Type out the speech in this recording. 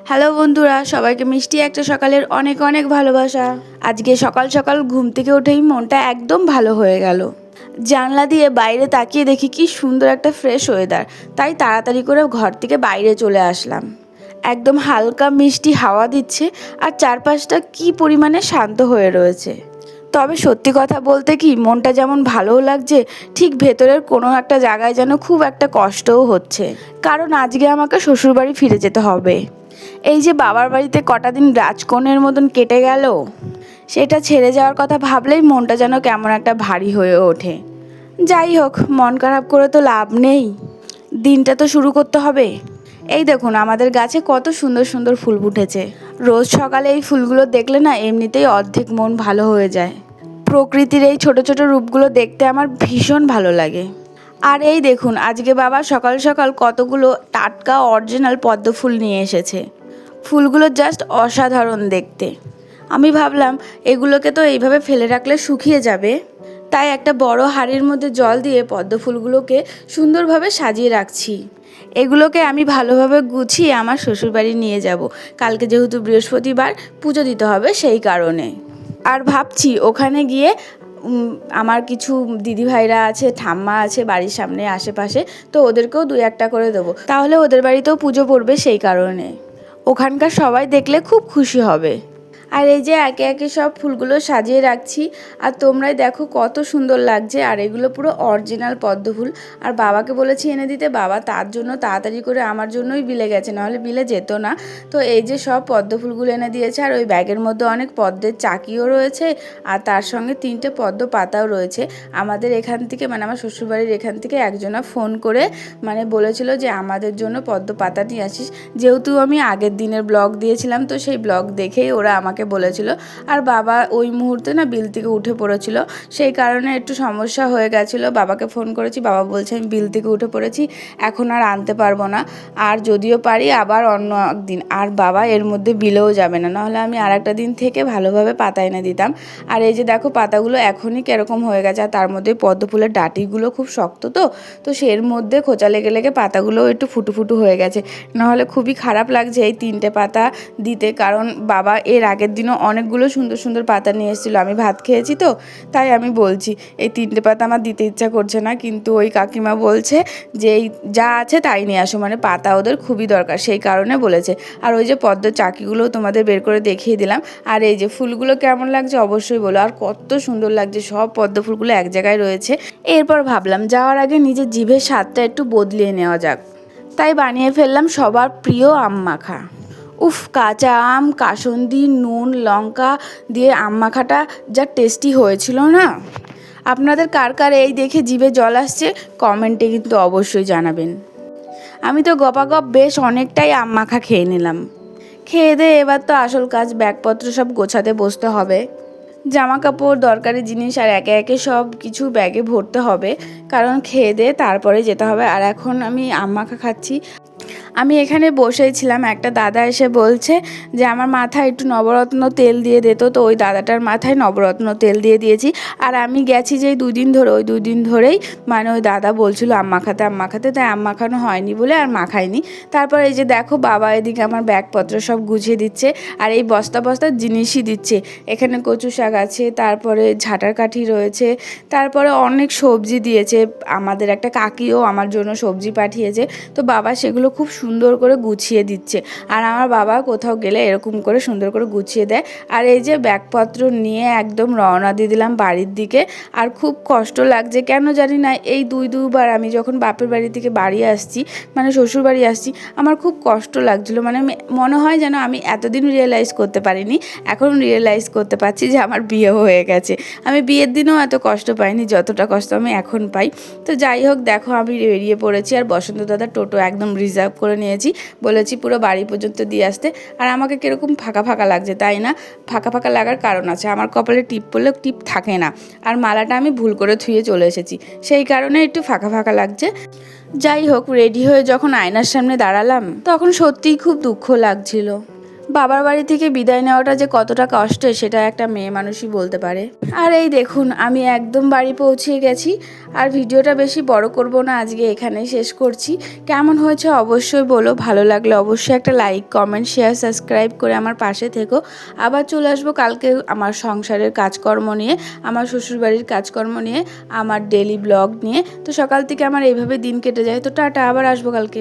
Hello বন্ধুরা, সবাইকে মিষ্টি একটা সকালের অনেক অনেক ভালোবাসা। আজকে সকাল সকাল ঘুম থেকে উঠেই মনটা একদম ভালো হয়ে গেল। জানলা দিয়ে বাইরে তাকিয়ে দেখি কি সুন্দর একটা ফ্রেশ ওয়েদার, তাই তাড়াতাড়ি করে ঘর থেকে বাইরে চলে আসলাম। একদম হালকা মিষ্টি হাওয়া দিচ্ছে আর চারপাশটা কি পরিমাণে শান্ত হয়ে রয়েছে। তবে সত্যি কথা বলতে কি, মনটা যেমন ভালোও লাগছে, ঠিক ভেতরের কোনো একটা জায়গায় যেন খুব একটা কষ্টও হচ্ছে, কারণ আজকে আমাকে শ্বশুরবাড়ি ফিরে যেতে হবে। এই যে বাবার বাড়িতে কটা দিন রাজকন্যার মতন কেটে গেল, সেটা ছেড়ে যাওয়ার কথা ভাবলেই মনটা যেন কেমন একটা ভারী হয়ে ওঠে। যাই হোক, মন খারাপ করে তো লাভ নেই, দিনটা তো শুরু করতে হবে। এই দেখুন, আমাদের গাছে কত সুন্দর সুন্দর ফুল ফুটেছে। রোজ সকালে এই ফুলগুলো দেখলে না এমনিতেই অর্ধেক মন ভালো হয়ে যায়। প্রকৃতির এই ছোট ছোট রূপগুলো দেখতে আমার ভীষণ ভালো লাগে। আর এই দেখুন, আজকে বাবা সকাল সকাল কতগুলো টাটকা অরিজিনাল পদ্ম ফুল নিয়ে এসেছে। ফুলগুলো জাস্ট অসাধারণ দেখতে। আমি ভাবলাম এগুলোকে তো এইভাবে ফেলে রাখলে শুকিয়ে যাবে, তাই একটা বড় হাঁড়ির মধ্যে জল দিয়ে পদ্ম ফুলগুলোকে সুন্দরভাবে সাজিয়ে রাখছি। এগুলোকে আমি ভালোভাবে গুছিয়ে আমার শ্বশুরবাড়ি নিয়ে যাব, কালকে যেহেতু বৃহস্পতিবার পুজো দিতে হবে সেই কারণে। আর ভাবছি ওখানে গিয়ে আমার কিছু দিদিভাইরা আছে, ঠাম্মা আছে বাড়ির সামনে আশেপাশে, তো ওদেরকেও 2-1টা করে দেবো, তাহলে ওদের বাড়িতেও পুজো পড়বে সেই কারণে। ওখানকার সবাই দেখলে খুব খুশি হবে। আর এই যে একে একে সব ফুলগুলো সাজিয়ে রাখছি, আর তোমরাই দেখো কত সুন্দর লাগছে। আর এগুলো পুরো অরিজিনাল পদ্ম ফুল। আর বাবাকে বলেছি এনে দিতে, বাবা তার জন্য তাড়াতাড়ি করে আমার জন্যই বিলে গেছে, নাহলে বিলে যেত না। তো এই যে সব পদ্ম ফুলগুলো এনে দিয়েছে, আর ওই ব্যাগের মধ্যে অনেক পদ্মের চাকিও রয়েছে, আর তার সঙ্গে 3টে পদ্ম পাতাও রয়েছে। আমাদের এখান থেকে, মানে আমার শ্বশুরবাড়ির এখান থেকে একজনা ফোন করে বলেছিল যে আমাদের জন্য পদ্ম পাতা নিয়ে আসিস। যেহেতু আমি আগের দিনের ব্লগ দিয়েছিলাম, তো সেই ব্লগ দেখেই ওরা আমাকে বলেছিল। আর বাবা ওই মুহূর্তে না বিল থেকে উঠে পড়েছিল, সেই কারণে একটু সমস্যা হয়ে গেছিলো। বাবাকে ফোন করেছি, বাবা বলছে আমি বিল থেকে উঠে পড়েছি, এখন আর আনতে পারবো না, আর যদিও পারি আবার অন্য একদিন। আর বাবা এর মধ্যে বিলেও যাবে না, নাহলে আমি আর একটা দিন থেকে ভালোভাবে পাতা এনে দিতাম। আর এই যে দেখো পাতাগুলো এখনই কীরকম হয়ে গেছে, আর তার মধ্যে পদ্ম ফুলের ডাঁটিগুলো খুব শক্ত, তো সের মধ্যে খোঁচা লেগে লেগে পাতাগুলোও একটু ফুটু ফুটু হয়ে গেছে। নাহলে খুবই খারাপ লাগছে এই 3টে পাতা দিতে, কারণ বাবা এর আগের দিনও অনেকগুলো সুন্দর সুন্দর পাতা নিয়ে এসেছিলো। আমি ভাত খেয়েছি তো, তাই আমি বলছি এই 3টে পাতা আমার দিতে ইচ্ছা করছে না, কিন্তু ওই কাকিমা বলছে যে এই যা আছে তাই নিয়ে আসো, পাতা ওদের খুবই দরকার, সেই কারণে বলেছে। আর ওই যে পদ্ম চাকিগুলো তোমাদের বের করে দেখিয়ে দিলাম। আর এই যে ফুলগুলো কেমন লাগছে অবশ্যই বলো, আর কত সুন্দর লাগছে, সব পদ্ম ফুলগুলো এক জায়গায় রয়েছে। এরপর ভাবলাম যাওয়ার আগে নিজের জিভের স্বাদটা একটু বদলিয়ে নেওয়া যাক, তাই বানিয়ে ফেললাম সবার প্রিয় আম মাখা। উফ, কাঁচা আম, কাসুন্দি, নুন, লঙ্কা দিয়ে আম মাখাটা যা টেস্টি হয়েছিল না। আপনাদের কার কার এই দেখে জিভে জল আসছে কমেন্টে কিন্তু অবশ্যই জানাবেন। আমি তো গপাগপ বেশ অনেকটাই আম মাখা খেয়ে নিলাম। খেয়ে দিয়ে এবার তো আসল কাজ, ব্যাগপত্র সব গোছাতে বসতে হবে। জামা কাপড়, দরকারি জিনিস আর একে একে সব কিছু ব্যাগে ভরতে হবে, কারণ খেয়ে দিয়ে তারপরে যেতে হবে। আর এখন আমি আম মাখা খাচ্ছি। আমি এখানে বসেই ছিলাম, একটা দাদা এসে বলছে যে আমার মাথায় একটু নবরত্ন তেল দিয়ে দিত, তো ওই দাদাটার মাথায় নবরত্ন তেল দিয়ে দিয়েছি। আর আমি গেছি যে 2 দিন ধরে, ওই 2 দিন ধরেই ওই দাদা বলছিল আম মাখাতে, তাই আম মাখানো হয়নি বলে আর মাখাইনি। তারপর এই যে দেখো বাবা এদিকে আমার ব্যাগপত্র সব গুছিয়ে দিচ্ছে, আর এই বস্তা বস্তা জিনিসই দিচ্ছে। এখানে কচু শাক আছে, তারপরে ঝাঁটার কাঠি রয়েছে, তারপরে অনেক সবজি দিয়েছে। আমাদের একটা কাকিও আমার জন্য সবজি পাঠিয়েছে, তো বাবা সেগুলো খুব সুন্দর করে গুছিয়ে দিচ্ছে। আর আমার বাবা কোথাও গেলে এরকম করে সুন্দর করে গুছিয়ে দেয়। আর এই যে ব্যাগপত্র নিয়ে একদম রওনা দিয়ে দিলাম বাড়ির দিকে। আর খুব কষ্ট লাগছে, কেন জানি না, এই দুবার আমি যখন বাপের বাড়ি থেকে বাড়ি আসছি, শ্বশুর বাড়ি আসছি, আমার খুব কষ্ট লাগছিলো। মনে হয় যেন আমি এতদিন রিয়েলাইজ করতে পারিনি, এখন রিয়েলাইজ করতে পারছি যে আমার বিয়ে হয়ে গেছে। আমি বিয়ের দিনেও এত কষ্ট পাইনি যতটা কষ্ট আমি এখন পাই। তো যাই হোক, দেখো আমি বেরিয়ে পড়েছি, আর বসন্ত দাদা টোটো একদম রিজার্ভ করে নিয়েছি, বলেছি পুরো বাড়ি পর্যন্ত দিয়ে আসতে। আর আমাকে কীরকম ফাঁকা ফাঁকা লাগছে, তাই না? ফাঁকা ফাঁকা লাগার কারণ আছে, আমার কপালে টিপ পড়লে টিপ থাকে না, আর মালাটা আমি ভুল করে থুয়ে চলে এসেছি, সেই কারণে একটু ফাঁকা ফাঁকা লাগছে। যাই হোক, রেডি হয়ে যখন আয়নার সামনে দাঁড়ালাম, তখন সত্যিই খুব দুঃখ লাগছিল। বাবার বাড়ি থেকে বিদায় নেওয়াটা যে কতটা কষ্টের সেটা একটা মেয়ে মানুষই বলতে পারে। আর এই দেখুন আমি একদম বাড়ি পৌঁছে গেছি। আর ভিডিওটা বেশি বড় করব না, আজকে এখানেই শেষ করছি। কেমন হয়েছে অবশ্যই বলো, ভালো লাগলে অবশ্যই একটা লাইক, কমেন্ট, শেয়ার, সাবস্ক্রাইব করে আমার পাশে থেকো। আবার চলে আসবো কালকে আমার সংসারের কাজকর্ম নিয়ে, আমার শ্বশুরবাড়ির কাজকর্ম নিয়ে, আমার ডেলি ব্লগ নিয়ে। তো সকাল থেকে আমার এইভাবে দিন কেটে যায়। তো টাটা, আবার আসবো কালকে।